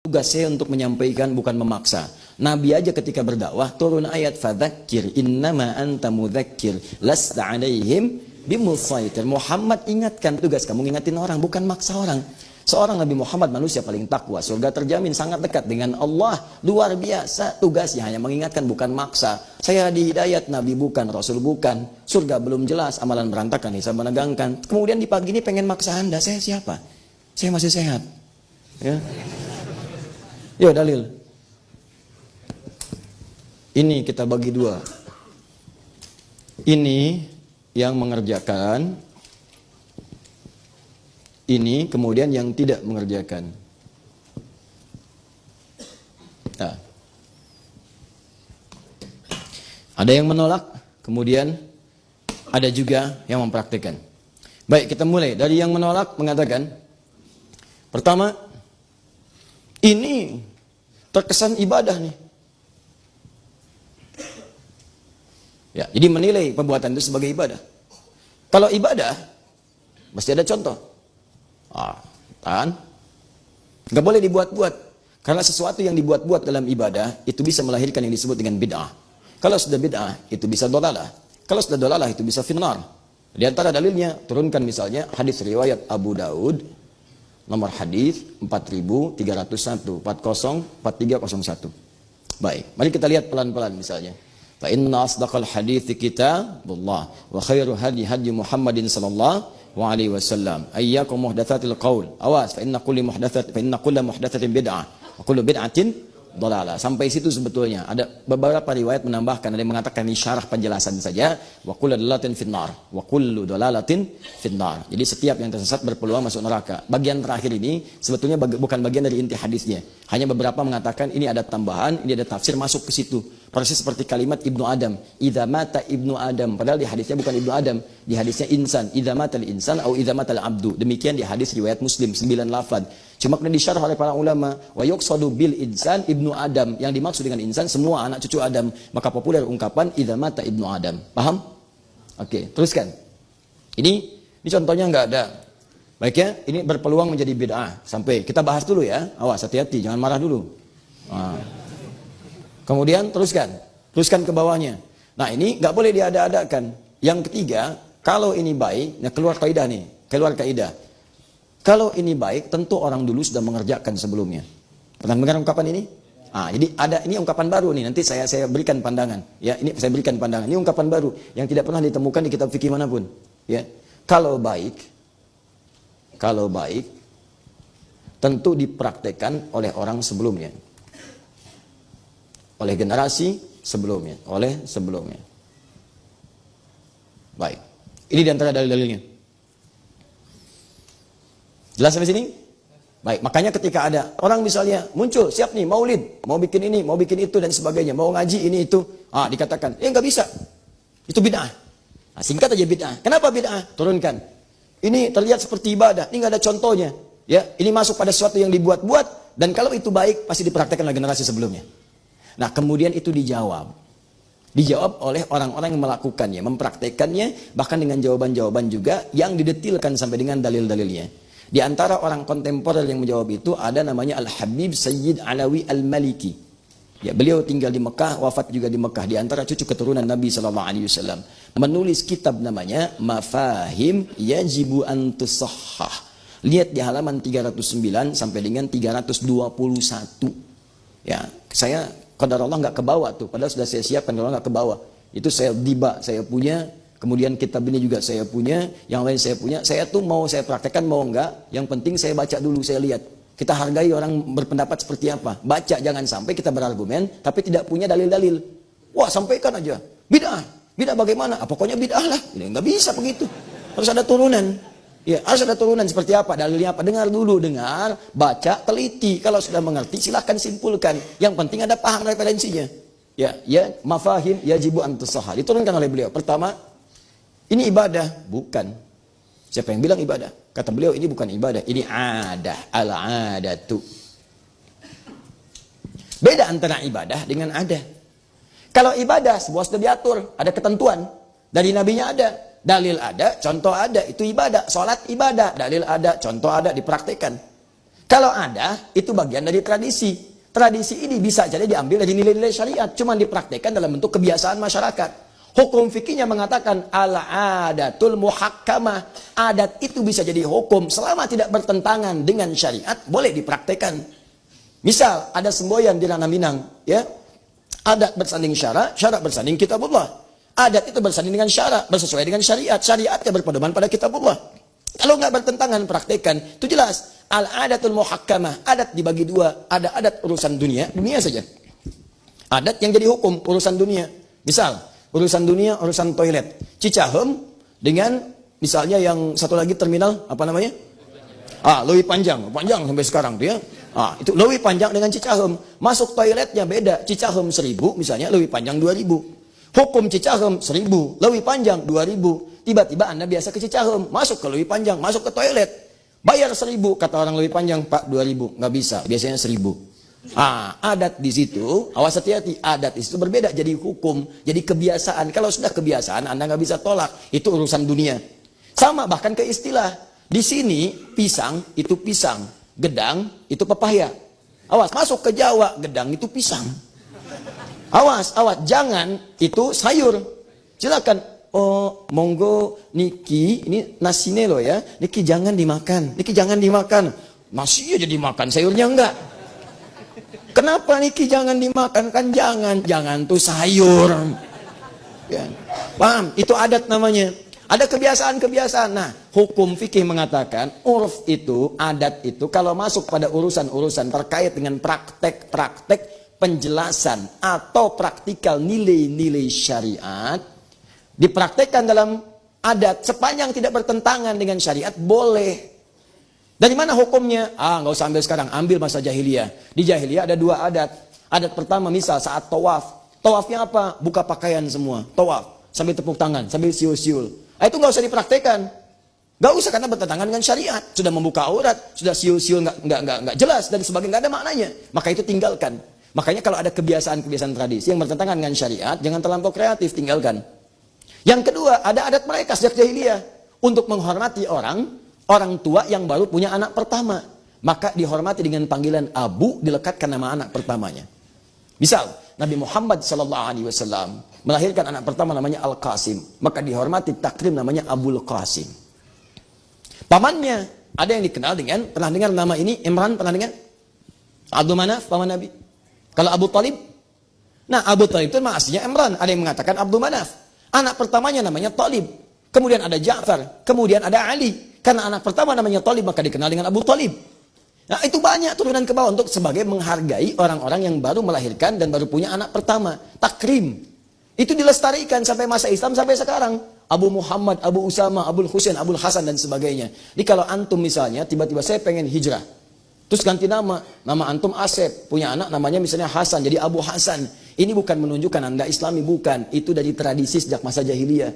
Tugas saya untuk menyampaikan, bukan memaksa. Nabi aja ketika berdakwah turun ayat fadzakir innama anta mudzakir lasta alaihim bimusaitir. Muhammad ingatkan, tugas kamu ngingatin orang, bukan maksa orang. Seorang Nabi Muhammad manusia paling takwa, surga terjamin, sangat dekat dengan Allah, luar biasa. Tugasnya hanya mengingatkan, bukan maksa. Saya di hidayat, Nabi bukan, Rasul bukan, surga belum jelas, amalan berantakan, hisab menegangkan. Kemudian di pagi ini pengen maksa Anda, saya siapa? Saya masih sehat. Ya. Yo dalil. Ini kita bagi dua. Ini yang mengerjakan, ini kemudian yang tidak mengerjakan. Nah. Ada yang menolak, kemudian ada juga yang mempraktikkan. Baik, kita mulai dari yang menolak mengatakan, pertama, ini terkesan ibadah nih. Ya, jadi menilai perbuatan itu sebagai ibadah. Kalau ibadah, mesti ada contoh. Kan? Nggak boleh dibuat-buat. Karena sesuatu yang dibuat-buat dalam ibadah, itu bisa melahirkan yang disebut dengan bid'ah. Kalau sudah bid'ah, itu bisa dolalah. Kalau sudah dolalah, itu bisa finnar. Di antara dalilnya, turunkan misalnya hadis riwayat Abu Daud, nomor hadis 4301, 404301. Baik, mari kita lihat pelan-pelan misalnya. Fa inna asdaqal hadithi kitabullah wa khairu hadi hadi Muhammadin sallallahu alaihi wasallam. Ayyakum muhdatsatil qaul. Awas, fa inna kulla muhdatsatin bid'ah wa kullu bid'atin dhalalah. Sampai situ sebetulnya. Ada beberapa riwayat menambahkan, ada yang mengatakan ini syarah penjelasan saja. Wa kullu dhalalatin finnar wa kullu dhalalatin finnar. Jadi setiap yang tersesat berpeluang masuk neraka. Bagian terakhir ini sebetulnya bukan bagian dari inti hadisnya. Hanya beberapa mengatakan ini ada tambahan, ini ada tafsir masuk ke situ. Persis seperti kalimat Ibnu Adam, idza mata Ibnu Adam. Padahal di hadisnya bukan Ibnu Adam, di hadisnya insan, idza matal insan atau idza matal abdu. Demikian di hadis riwayat Muslim 9 lafaz. Cuma kemudian disyarah oleh para ulama, wa yuqsadu bil insan Ibnu Adam. Yang dimaksud dengan insan semua anak cucu Adam. Maka populer ungkapan idza mata Ibnu Adam. Paham? Oke, teruskan. Ini contohnya enggak ada. Baik ya, ini berpeluang menjadi bid'ah. Sampai kita bahas dulu ya. Awas, hati-hati, jangan marah dulu. Kemudian teruskan ke bawahnya. Nah ini nggak boleh diada-adakan. Yang ketiga, kalau ini baik, nah keluar kaidah. Kalau ini baik, tentu orang dulu sudah mengerjakan sebelumnya. Pernah dengar ungkapan ini? Jadi ada ini ungkapan baru nih. Nanti saya berikan pandangan. Ya, ini saya berikan pandangan. Ini ungkapan baru yang tidak pernah ditemukan di kitab fikih manapun. Ya, kalau baik, tentu dipraktekkan oleh orang sebelumnya. Oleh generasi sebelumnya, Baik. Ini diantara dalil-dalilnya. Jelas sampai sini? Baik, makanya ketika ada orang misalnya muncul, siap nih maulid, mau bikin ini, mau bikin itu dan sebagainya, mau ngaji ini itu, dikatakan, nggak bisa. Itu bid'ah. Singkat aja bid'ah. Kenapa bid'ah? Turunkan. Ini terlihat seperti ibadah, ini nggak ada contohnya. Ya, ini masuk pada sesuatu yang dibuat-buat dan kalau itu baik pasti dipraktekkan oleh generasi sebelumnya. Nah, kemudian itu dijawab oleh orang-orang yang melakukannya, mempraktekannya, bahkan dengan jawaban-jawaban juga yang didetilkan sampai dengan dalil-dalilnya. Di antara orang kontemporer yang menjawab itu ada namanya Al-Habib Sayyid Alawi Al-Maliki. Ya, beliau tinggal di Mekah, wafat juga di Mekah, di antara cucu keturunan Nabi SAW. Menulis kitab namanya Mafahim Yajibu an Tusahhah. Lihat di halaman 309 sampai dengan 321. Ya, saya qadar Allah nggak ke bawah tuh, padahal sudah saya siapkan, kalau nggak ke bawah. Itu saya punya, kemudian kitab ini juga saya punya, yang lain saya punya. Saya tuh mau saya praktekkan mau enggak, yang penting saya baca dulu, saya lihat. Kita hargai orang berpendapat seperti apa. Baca, jangan sampai kita berargumen tapi tidak punya dalil-dalil. Wah, sampaikan aja. Bid'ah bagaimana? Pokoknya bid'ah lah. Nggak bisa begitu. Harus ada turunan. Ya, harus ada turunan seperti apa, dalilnya apa, dengar dulu, baca, teliti. Kalau sudah mengerti, silahkan simpulkan. Yang penting ada paham referensinya. Ya, mafahim yajibu an tusahhah. Diturunkan oleh beliau. Pertama, ini ibadah, bukan. Siapa yang bilang ibadah? Kata beliau, ini bukan ibadah, ini adah, al-adatu. Beda antara ibadah dengan adah. Kalau ibadah, sebuah sudah diatur, ada ketentuan. Dari nabinya ada. Dalil ada, contoh ada, itu ibadah. Salat ibadah, dalil ada, contoh ada, dipraktekkan. Kalau ada, itu bagian dari tradisi. Tradisi ini bisa jadi diambil dari nilai-nilai syariat, cuma dipraktekkan dalam bentuk kebiasaan masyarakat. Hukum fikihnya mengatakan al-adatul muhakkamah. Adat itu bisa jadi hukum selama tidak bertentangan dengan syariat, boleh dipraktekkan. Misal ada semboyan di Tanah Minang, ya. Adat bersanding syarak, syarak bersanding kitabullah. Adat itu bersanding dengan syarak, bersesuaian dengan syariat. Syariatnya berpedoman pada kitabullah. Kalau nggak bertentangan, praktekkan. Itu jelas. Al-adatul muhakkamah. Adat dibagi dua. Ada adat urusan dunia, dunia saja. Adat yang jadi hukum, urusan dunia. Misal, urusan dunia, urusan toilet. Cicahem dengan misalnya yang satu lagi terminal, apa namanya? Leuwi Panjang. Panjang sampai sekarang tuh ya. Itu Leuwi Panjang dengan Cicahem. Masuk toiletnya beda. Cicahem 1.000 misalnya, Leuwi Panjang 2.000. Hukum Cicahem 1.000, Leuwi Panjang 2.000. Tiba-tiba Anda biasa ke Cicahem, masuk ke Leuwi Panjang, masuk ke toilet. Bayar 1.000, kata orang Leuwi Panjang, Pak 2.000. Nggak bisa, biasanya 1.000. Adat di situ, awas hati-hati, adat di situ berbeda jadi hukum, jadi kebiasaan. Kalau sudah kebiasaan, Anda nggak bisa tolak. Itu urusan dunia. Sama bahkan ke istilah. Di sini pisang itu pisang, gedang itu pepaya. Awas, masuk ke Jawa, gedang itu pisang. Awas, jangan itu sayur. Silakan. Oh, monggo niki, ini nasinya loh ya. Niki jangan dimakan. Niki jangan dimakan. Nasi aja dimakan, sayurnya enggak. Kenapa niki jangan dimakan? Kan jangan tuh sayur. Ya. Paham? Itu adat namanya. Ada kebiasaan-kebiasaan. Nah, hukum fikih mengatakan urf itu, adat itu kalau masuk pada urusan-urusan terkait dengan praktek-praktek penjelasan atau praktikal nilai-nilai syariat, dipraktekkan dalam adat sepanjang tidak bertentangan dengan syariat, boleh. Dari mana hukumnya? Nggak usah ambil sekarang, ambil masa jahiliyah. Di jahiliyah ada dua adat. Adat pertama misal saat tawaf. Tawafnya apa? Buka pakaian semua. Tawaf. Sambil tepuk tangan, sambil siul-siul. Itu nggak usah dipraktekkan. Nggak usah karena bertentangan dengan syariat. Sudah membuka aurat, sudah siul-siul nggak jelas dan sebagainya, nggak ada maknanya. Maka itu tinggalkan. Makanya kalau ada kebiasaan-kebiasaan tradisi yang bertentangan dengan syariat, jangan terlampau kreatif, tinggalkan. Yang kedua, ada adat mereka sejak jahiliyah untuk menghormati orang tua yang baru punya anak pertama. Maka dihormati dengan panggilan abu, dilekatkan nama anak pertamanya. Misal, Nabi Muhammad SAW melahirkan anak pertama namanya Al-Qasim. Maka dihormati takrim namanya Abul Qasim. Pamannya, ada yang dikenal dengan, pernah dengar nama ini, Imran, pernah dengar? Abdul Manaf, paman Nabi. Kalau Abu Talib, nah Abu Talib itu aslinya Imran. Ada yang mengatakan Abdul Manaf. Anak pertamanya namanya Talib. Kemudian ada Ja'far. Kemudian ada Ali. Karena anak pertama namanya Talib, maka dikenal dengan Abu Talib. Nah itu banyak turunan ke bawah untuk sebagai menghargai orang-orang yang baru melahirkan dan baru punya anak pertama. Takrim. Itu dilestarikan sampai masa Islam sampai sekarang. Abu Muhammad, Abu Usama, Abu Husain, Abu Hasan dan sebagainya. Jadi kalau antum misalnya tiba-tiba saya pengen hijrah. Terus ganti nama antum Asep, punya anak namanya misalnya Hasan, jadi Abu Hasan. Ini bukan menunjukkan Anda Islami, bukan. Itu dari tradisi sejak masa jahiliyah.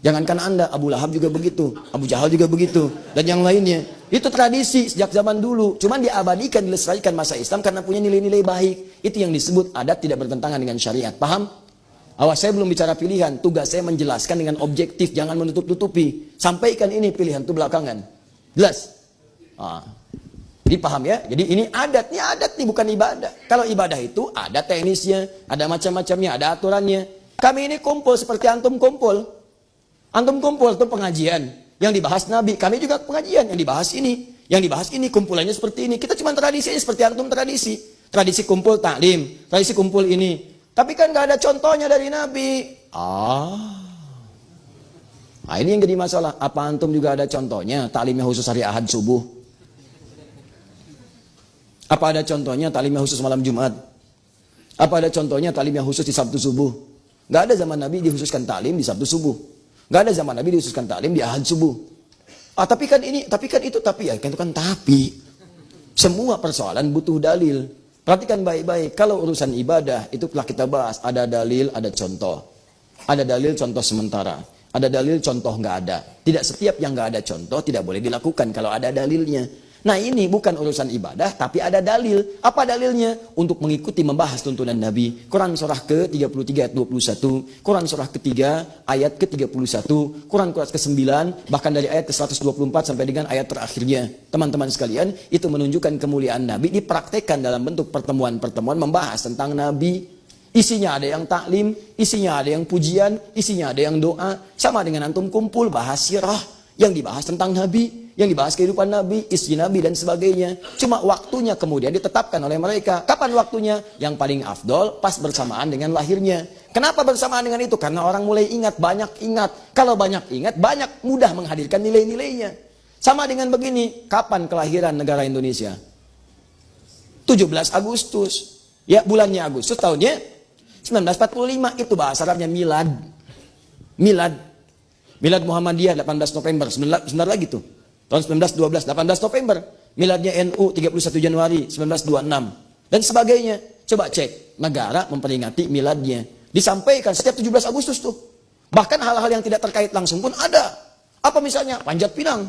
Jangankan Anda, Abu Lahab juga begitu, Abu Jahal juga begitu, dan yang lainnya. Itu tradisi sejak zaman dulu. Cuman diabadikan, dilestarikan masa Islam karena punya nilai-nilai baik. Itu yang disebut adat tidak bertentangan dengan syariat. Paham? Awas, saya belum bicara pilihan. Tugas saya menjelaskan dengan objektif, jangan menutup-tutupi. Sampaikan ini pilihan itu belakangan. Jelas? Jadi paham ya? Jadi ini adat nih bukan ibadah. Kalau ibadah itu ada teknisnya, ada macam-macamnya, ada aturannya. Kami ini kumpul seperti antum kumpul. Antum kumpul itu pengajian. Yang dibahas Nabi, kami juga pengajian. Yang dibahas ini. Yang dibahas ini, kumpulannya seperti ini. Kita cuma tradisinya seperti antum tradisi. Tradisi kumpul taklim, tradisi kumpul ini. Tapi kan gak ada contohnya dari Nabi. Ini yang jadi masalah. Apa antum juga ada contohnya? Taklimnya khusus hari Ahad subuh. Apa ada contohnya taklimnya khusus malam Jumat? Apa ada contohnya taklimnya khusus di Sabtu subuh? Gak ada zaman Nabi dikhususkan taklim di Sabtu subuh. Gak ada zaman Nabi dikhususkan taklim di Ahad subuh. Tapi kan itu kan tapi. Semua persoalan butuh dalil. Perhatikan baik-baik. Kalau urusan ibadah itu telah kita bahas. Ada dalil, ada contoh. Ada dalil, contoh sementara. Ada dalil, contoh nggak ada. Tidak setiap yang nggak ada contoh tidak boleh dilakukan kalau ada dalilnya. Nah ini bukan urusan ibadah, tapi ada dalil. Apa dalilnya? Untuk mengikuti membahas tuntunan Nabi. Quran surah ke-33 ayat 21, Quran surah ketiga ayat ke-31, Quran ke-9, bahkan dari ayat ke-124 sampai dengan ayat terakhirnya. Teman-teman sekalian, itu menunjukkan kemuliaan Nabi dipraktekkan dalam bentuk pertemuan-pertemuan membahas tentang Nabi. Isinya ada yang taklim, isinya ada yang pujian, isinya ada yang doa. Sama dengan antum kumpul bahas sirah, yang dibahas tentang Nabi, yang dibahas kehidupan Nabi, istri Nabi dan sebagainya. Cuma waktunya kemudian ditetapkan oleh mereka. Kapan waktunya? Yang paling afdol pas bersamaan dengan lahirnya. Kenapa bersamaan dengan itu? Karena orang mulai ingat, banyak ingat. Kalau banyak ingat, banyak mudah menghadirkan nilai-nilainya. Sama dengan begini, kapan kelahiran negara Indonesia? 17 Agustus. Ya, bulannya Agustus, tahunnya 1945. Itu bahasa Arabnya milad. Milad. Milad Muhammadiyah 18 November. Sebentar lagi tuh. Tahun 1912, 18 November. Miladnya NU 31 Januari 1926. Dan sebagainya. Coba cek. Negara memperingati miladnya. Disampaikan setiap 17 Agustus tuh. Bahkan hal-hal yang tidak terkait langsung pun ada. Apa misalnya? Panjat pinang.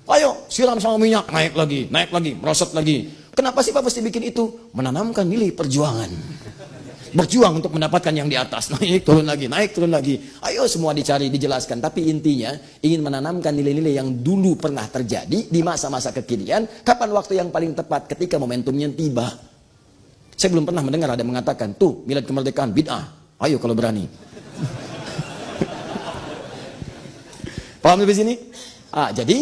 Ayo, siram sama minyak. Naik lagi, merosot lagi. Kenapa sih Pak mesti bikin itu? Menanamkan nilai perjuangan. Berjuang untuk mendapatkan yang di atas. Naik, turun lagi, naik, turun lagi. Ayo semua dicari, dijelaskan. Tapi intinya, ingin menanamkan nilai-nilai yang dulu pernah terjadi di masa-masa kekinian. Kapan waktu yang paling tepat? Ketika momentumnya tiba. Saya belum pernah mendengar ada mengatakan, tuh, milad kemerdekaan, bid'ah. Ayo kalau berani. Paham sampai sini? Jadi,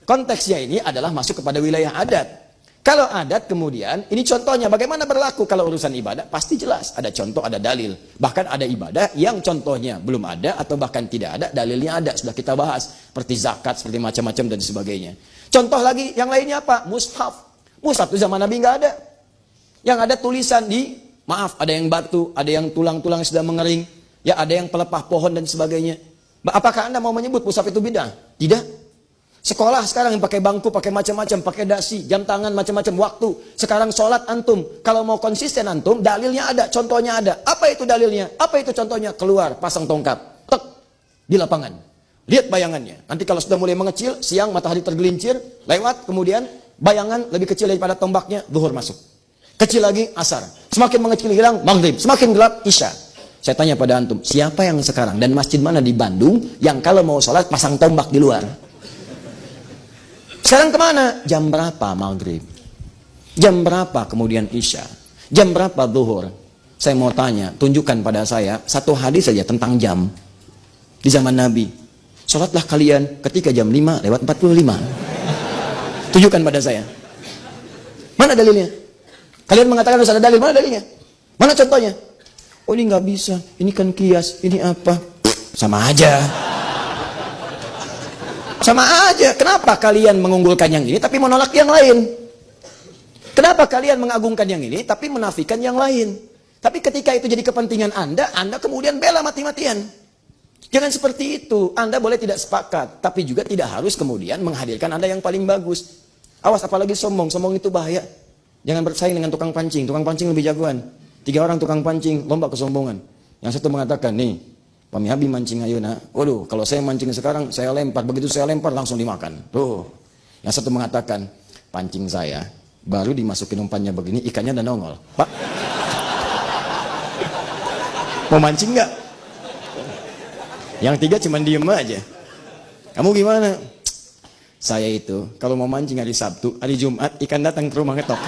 konteksnya ini adalah masuk kepada wilayah adat. Kalau adat kemudian, ini contohnya bagaimana berlaku kalau urusan ibadah, pasti jelas. Ada contoh, ada dalil. Bahkan ada ibadah yang contohnya belum ada atau bahkan tidak ada, dalilnya ada. Sudah kita bahas. Seperti zakat, seperti macam-macam dan sebagainya. Contoh lagi, yang lainnya apa? Mushaf. Mushaf itu zaman Nabi nggak ada. Yang ada tulisan di, maaf, ada yang batu, ada yang tulang-tulang yang sudah mengering. Ya, ada yang pelepah pohon dan sebagainya. Apakah Anda mau menyebut mushaf itu bid'ah? Tidak. Sekolah sekarang yang pakai bangku, pakai macam-macam, pakai dasi, jam tangan, macam-macam waktu. Sekarang sholat antum, kalau mau konsisten antum, dalilnya ada, contohnya ada. Apa itu dalilnya? Apa itu contohnya? Keluar, pasang tongkat, tek, di lapangan. Lihat bayangannya. Nanti kalau sudah mulai mengecil, siang matahari tergelincir, lewat, kemudian bayangan lebih kecil daripada tombaknya, zuhur masuk. Kecil lagi, asar. Semakin mengecil hilang, maghrib. Semakin gelap, isya. Saya tanya pada antum, siapa yang sekarang dan masjid mana di Bandung yang kalau mau sholat pasang tombak di luar? Sekarang kemana? Jam berapa maghrib? Jam berapa kemudian isya? Jam berapa zuhur? Saya mau tanya, tunjukkan pada saya satu hadis saja tentang jam. Di zaman Nabi. Sholatlah kalian ketika jam 5:45. Tunjukkan pada saya. Mana dalilnya? Kalian mengatakan harus ada dalil, mana dalilnya? Mana contohnya? Oh ini nggak bisa, ini kan kias, ini apa? Sama aja. Sama aja. Kenapa kalian mengunggulkan yang ini tapi menolak yang lain? Kenapa kalian mengagungkan yang ini tapi menafikan yang lain? Tapi ketika itu jadi kepentingan Anda kemudian bela mati-matian. Jangan seperti itu. Anda boleh tidak sepakat, tapi juga tidak harus kemudian menghadirkan Anda yang paling bagus. Awas apalagi sombong. Sombong itu bahaya. Jangan bersaing dengan tukang pancing. Tukang pancing lebih jagoan. 3 orang tukang pancing lomba kesombongan. Yang satu mengatakan, nih Pami Abi mancing ayeuna. Waduh, kalau saya mancing sekarang, saya lempar. Begitu saya lempar, langsung dimakan. Tuh. Yang satu mengatakan, pancing saya, baru dimasukin umpannya begini, ikannya udah nongol. Pak, mau mancing nggak? Yang 3 cuma diem aja. Kamu gimana? Saya itu, kalau mau mancing hari Sabtu, hari Jumat, ikan datang ke rumah ngetok.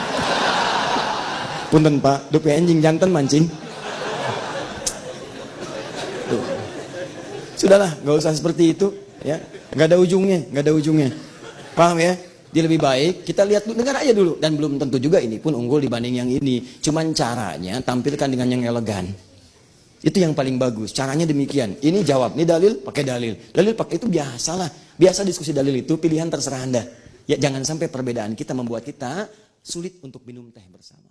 Punten Pak, dupe anjing jantan mancing. Sudahlah, nggak usah seperti itu, ya. Nggak ada ujungnya. Paham ya? Dia lebih baik kita lihat dulu, dengar aja dulu, dan belum tentu juga ini pun unggul dibanding yang ini. Cuman caranya tampilkan dengan yang elegan. Itu yang paling bagus. Caranya demikian. Ini jawab, ini dalil, pakai dalil. Dalil pakai itu biasalah. Biasa diskusi dalil itu pilihan terserah Anda. Ya jangan sampai perbedaan kita membuat kita sulit untuk minum teh bersama.